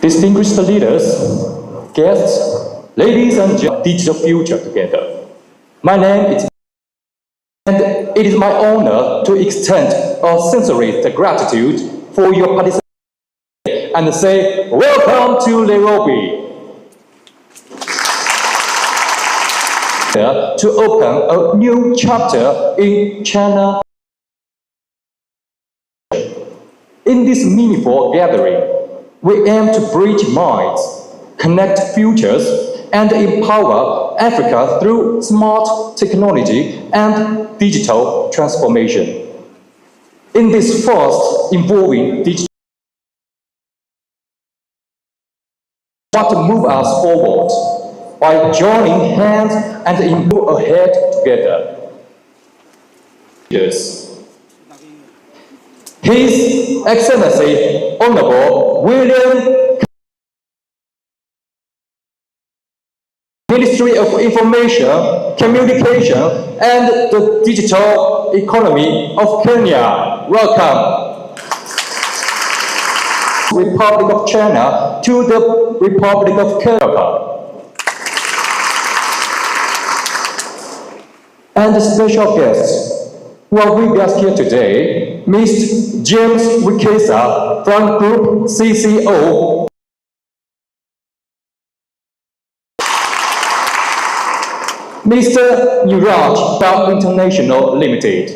Distinguished leaders, guests, ladies and gentlemen, digital future together. My name is and it is my honor to extend our sincerest gratitude for your participation and say welcome to Nairobi. To open a new chapter in China. In this meaningful gathering, we aim to bridge minds, connect futures, and empower Africa through smart technology and digital transformation. In this first involving digital, what to move us forward by joining hands and move ahead together. Yes. His Excellency Honorable William Ministry of Information, Communication and the Digital Economy of Kenya. Welcome. Republic of China to the Republic of Kenya. And the special guests who are with us here today, Mr. James Wikesa from Group CCO, Mr. Niraj from International Limited.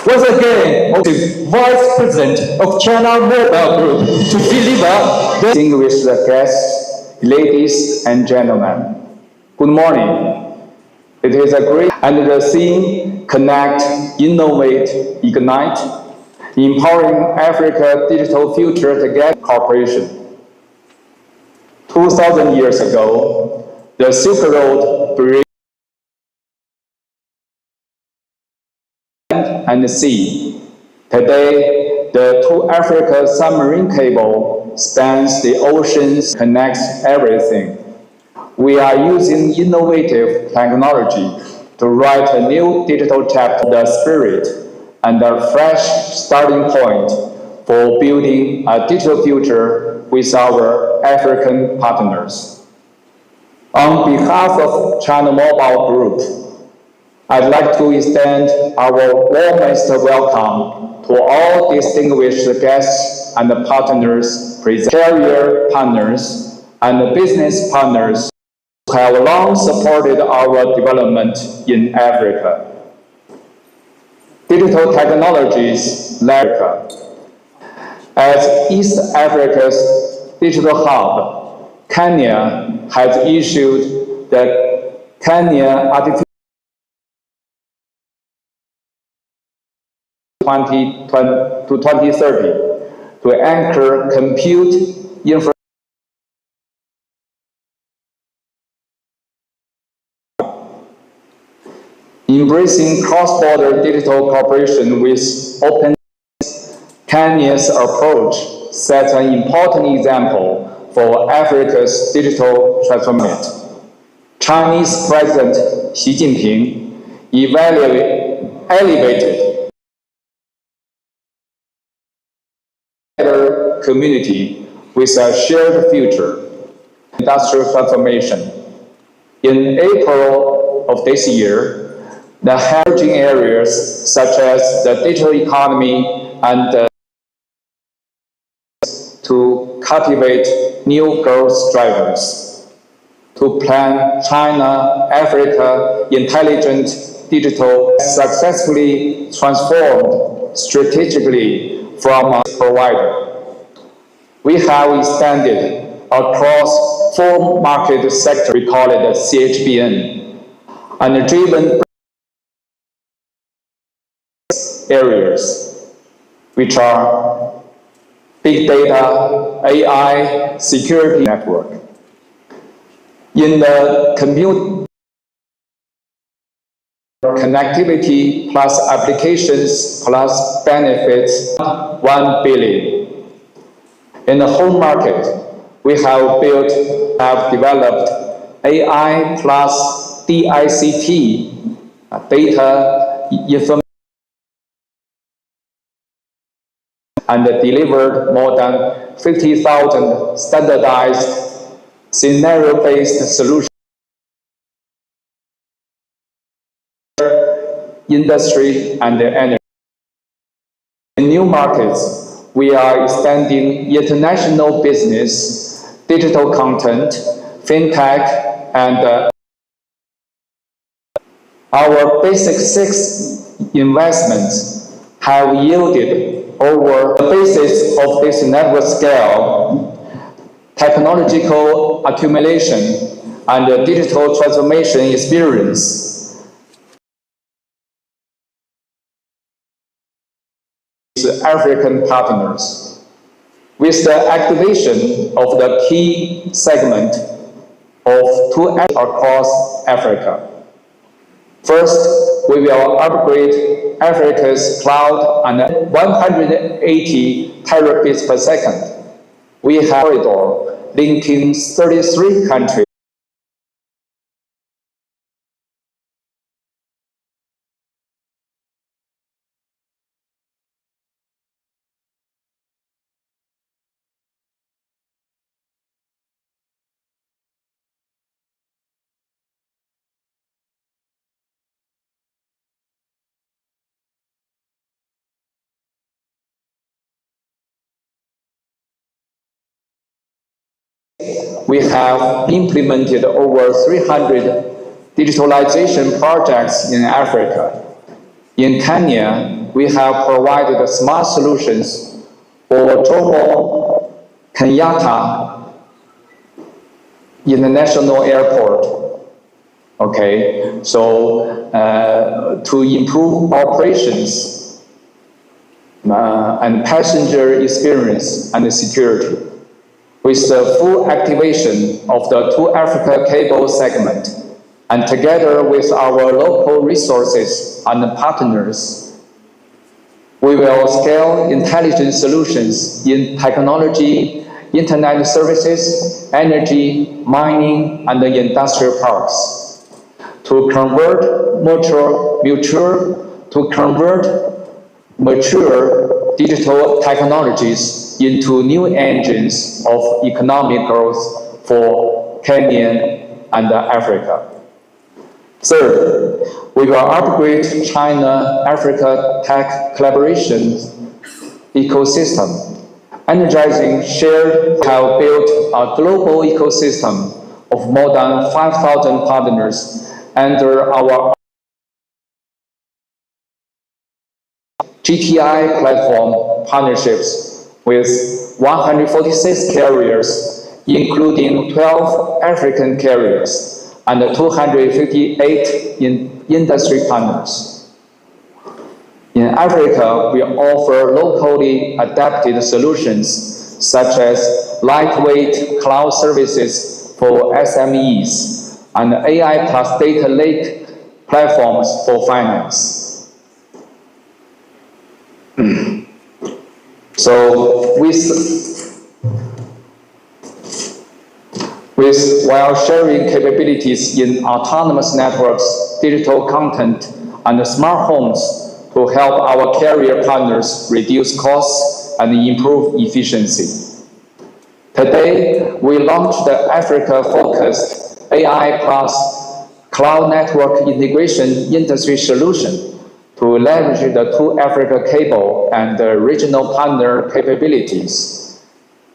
Once again, the Vice President of China Mobile Group to deliver the distinguished guests, ladies and gentlemen. Good morning. It is a great and the theme Connect, Innovate, Ignite, Empowering Africa Digital Future Together Corporation. 2,000 years ago, the Silk Road bridged land and sea. Today, the To Africa submarine cable spans the oceans, connects everything. We are using innovative technology to write a new digital chapter, the spirit, and a fresh starting point for building a digital future with our African partners. On behalf of China Mobile Group, I'd like to extend our warmest welcome to all distinguished guests and partners, carrier partners, and business partners who have long supported our development in Africa. Digital technologies like Africa. As East Africa's digital hub, Kenya has issued the Kenya Artificial 2030 to anchor compute infrastructure embracing cross-border digital cooperation with open. Kenya's approach sets an important example for Africa's digital transformation. Chinese President Xi Jinping elevated the community with a shared future, industrial transformation. In April of this year, the emerging areas such as the digital economy and to cultivate new growth drivers, to plan China-Africa intelligent digital successfully transformed strategically from a provider. We have extended across 4 market sectors, we call it the CHBN, and driven areas, which are big data, AI, security network. In the compute connectivity plus applications plus benefits, 1 billion. In the home market, we have developed AI plus DICT, data information and delivered more than 50,000 standardized scenario-based solutions industry and energy. In new markets, we are expanding international business, digital content, fintech, and our basic 6 investments have yielded over the basis of this network scale, technological accumulation, and digital transformation experience. African partners, with the activation of the key segment of 2 across Africa. First, we will upgrade Africa's cloud and 180 terabits per second. We have a corridor linking 33 countries. We have implemented over 300 digitalization projects in Africa. In Kenya, we have provided smart solutions for Jomo Kenyatta International Airport. Okay, so to improve operations and passenger experience and security, with the full activation of the 2 Africa cable segment, and together with our local resources and partners, we will scale intelligent solutions in technology, internet services, energy, mining, and industrial parks to convert mature digital technologies into new engines of economic growth for Kenya and Africa. Third, we will upgrade China-Africa tech collaboration ecosystem, energizing shared. We have built a global ecosystem of more than 5,000 partners under our GTI platform partnerships with 146 carriers, including 12 African carriers and 258 industry partners. In Africa, we offer locally adapted solutions such as lightweight cloud services for SMEs and AI plus data lake platforms for finance. So while sharing capabilities in autonomous networks, digital content, and smart homes to help our carrier partners reduce costs and improve efficiency. Today, we launched the Africa-focused AI plus cloud network integration industry solution to leverage the 2 Africa cable and the regional partner capabilities,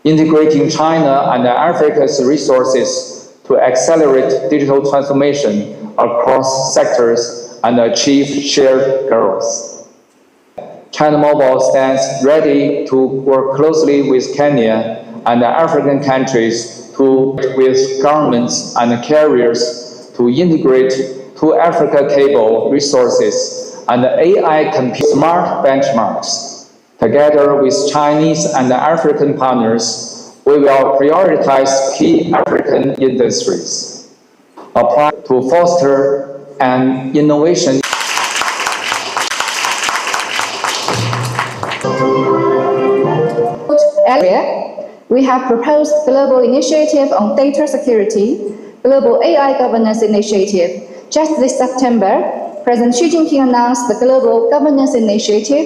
integrating China and Africa's resources to accelerate digital transformation across sectors and achieve shared growth. China Mobile stands ready to work closely with Kenya and African countries to work with governments and carriers to integrate 2 Africa cable resources and AI compute smart benchmarks. Together with Chinese and African partners, we will prioritize key African industries, apply to foster an innovation. Earlier, we have proposed global initiative on data security, global AI governance initiative. Just this September, President Xi Jinping announced the Global Governance Initiative,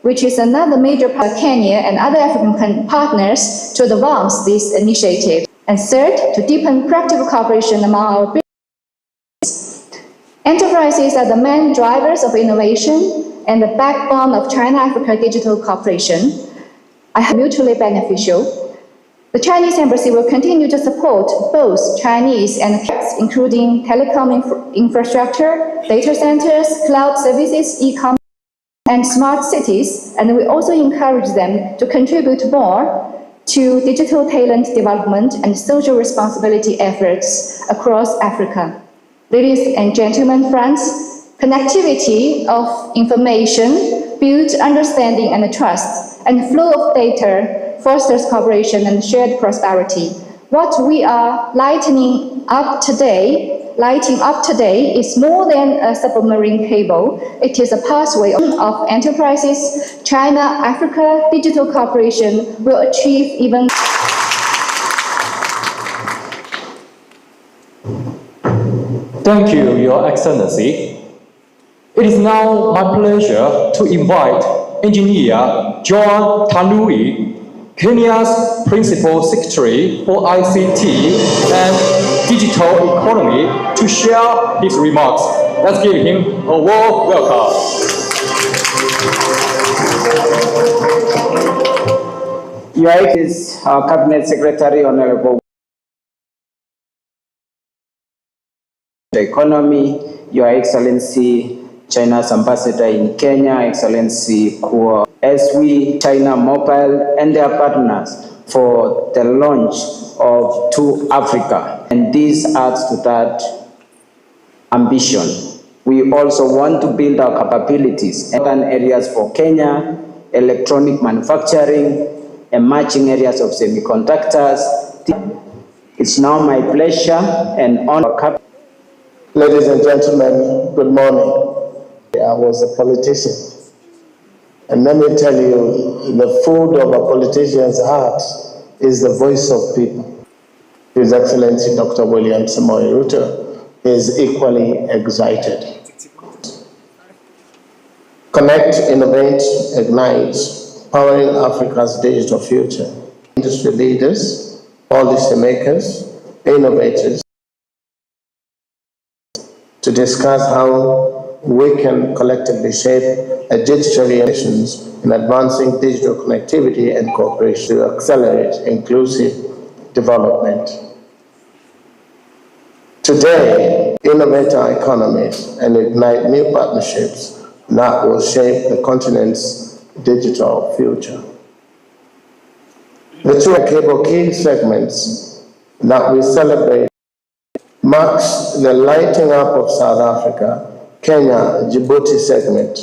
which is another major part of Kenya and other African partners to advance this initiative. And third, to deepen practical cooperation among our enterprises are the main drivers of innovation and the backbone of China-Africa digital cooperation. I hope mutually beneficial. The Chinese embassy will continue to support both Chinese and including telecom infrastructure, data centers, cloud services, e-commerce, and smart cities, and we also encourage them to contribute more to digital talent development and social responsibility efforts across Africa. Ladies and gentlemen, friends, connectivity of information builds understanding and trust, and flow of data fosters cooperation and shared prosperity. What we are lighting up today is more than a submarine cable. It is a pathway of enterprises. China-Africa digital cooperation will achieve even. Thank you, Your Excellency. It is now my pleasure to invite Engineer John Tanui, Kenya's Principal Secretary for ICT and Digital Economy, to share his remarks. Let's give him a warm welcome. Your Excellency, our Cabinet Secretary, Honorable the Economy, Your Excellency, China's Ambassador in Kenya, Excellency Kuo, as we China Mobile and their partners for the launch of To Africa. And this adds to that ambition. We also want to build our capabilities in certain areas for Kenya, electronic manufacturing, emerging areas of semiconductors. It's now my pleasure and honor. Ladies and gentlemen, good morning. I was a politician, and let me tell you, the food of a politician's heart is the voice of people. His Excellency Dr. William Samoei Ruto is equally excited. Connect, innovate, ignite, powering Africa's digital future. Industry leaders, policymakers, innovators, to discuss how we can collectively shape a digital relations in advancing digital connectivity and cooperation to accelerate inclusive development. Today, innovate our economies and ignite new partnerships that will shape the continent's digital future. The two cable key segments that we celebrate marks the lighting up of South Africa, Kenya, Djibouti segment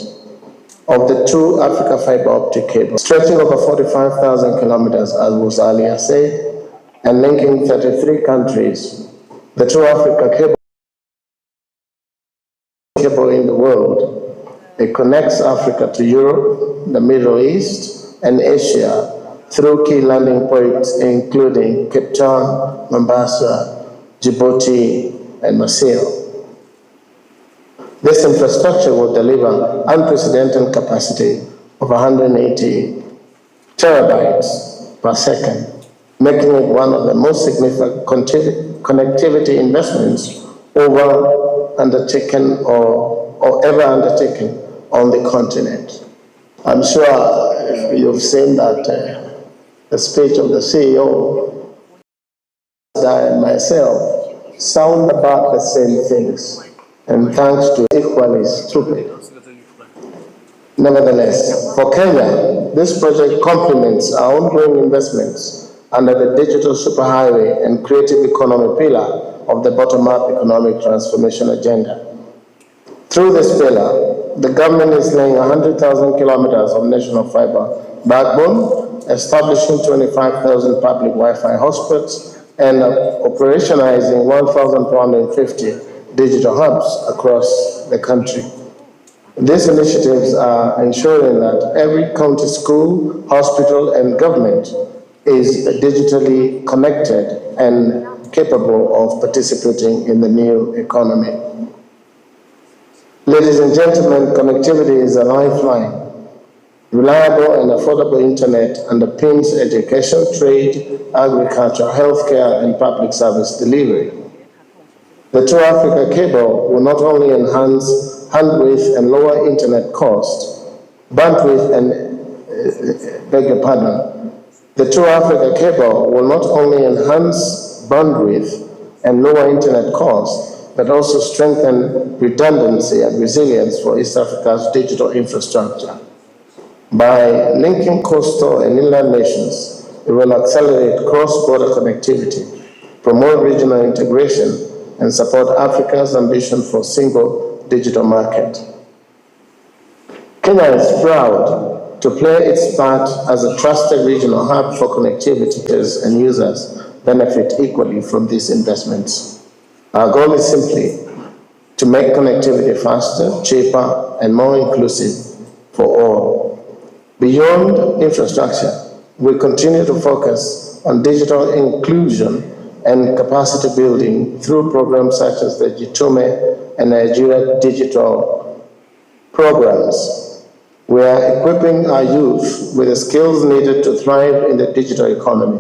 of the True Africa fiber optic cable, stretching over 45,000 kilometers, as was earlier said, and linking 33 countries. The True Africa cable in the world. It connects Africa to Europe, the Middle East, and Asia through key landing points including Cape Town, Mombasa, Djibouti, and Marseille. This infrastructure will deliver unprecedented capacity of 180 terabytes per second, making it one of the most significant connectivity investments ever undertaken on the continent. I'm sure you've seen that the speech of the CEO and myself sound about the same things, and thanks to equally stupid. Nevertheless, for Kenya, this project complements our ongoing investments under the digital superhighway and creative economy pillar of the bottom-up economic transformation agenda. Through this pillar, the government is laying 100,000 kilometers of national fiber backbone, establishing 25,000 public Wi-Fi hotspots, and operationalizing 1,450 digital hubs across the country. These initiatives are ensuring that every county school, hospital, and government is digitally connected and capable of participating in the new economy. Ladies and gentlemen, connectivity is a lifeline. Reliable and affordable internet underpins education, trade, agriculture, healthcare, and public service delivery. The True Africa cable will not only enhance bandwidth and lower internet cost, The True Africa cable will not only enhance bandwidth and lower internet cost, but also strengthen redundancy and resilience for East Africa's digital infrastructure. By linking coastal and inland nations, it will accelerate cross-border connectivity, promote regional integration, and support Africa's ambition for a single digital market. Kenya is proud to play its part as a trusted regional hub for connectivity, and users benefit equally from these investments. Our goal is simply to make connectivity faster, cheaper, and more inclusive for all. Beyond infrastructure, we continue to focus on digital inclusion and capacity building through programs such as the Jitume and Nigeria Digital programs. We are equipping our youth with the skills needed to thrive in the digital economy.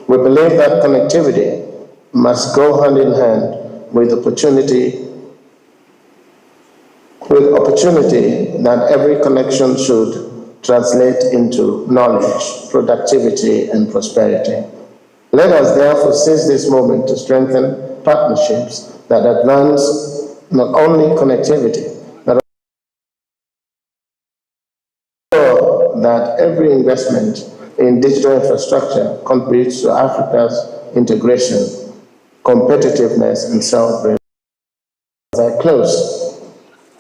We believe that connectivity must go hand in hand with opportunity that every connection should translate into knowledge, productivity, and prosperity. Let us therefore seize this moment to strengthen partnerships that advance not only connectivity, but also that every investment in digital infrastructure contributes to Africa's integration, competitiveness, and self-reliance. As I close,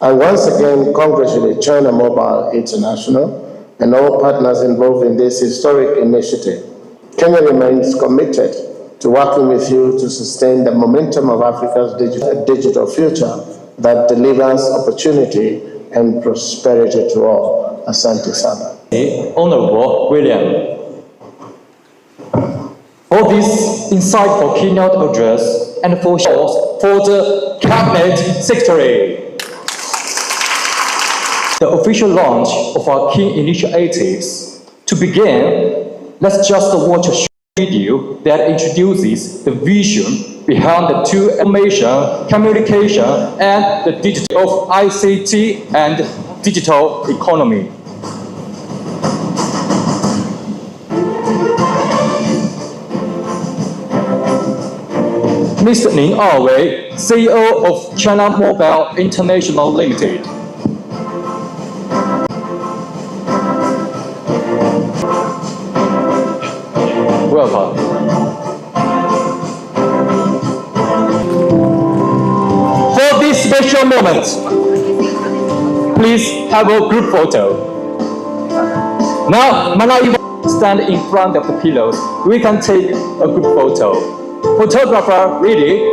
I once again congratulate China Mobile International and all partners involved in this historic initiative. Kenya remains committed to working with you to sustain the momentum of Africa's digital future that delivers opportunity and prosperity to all. Asante sana. Honorable William, for this insightful keynote address and for the Cabinet Secretary. The official launch of our key initiatives. To begin, let's just watch a short video that introduces the vision behind the two information, communication, and the digital of ICT and digital economy. Mr. Ning Awei, CEO of China Mobile International Limited. Welcome. For this special moment, please have a group photo. Now, Mana, you stand in front of the pillows. We can take a group photo. Photographer, ready?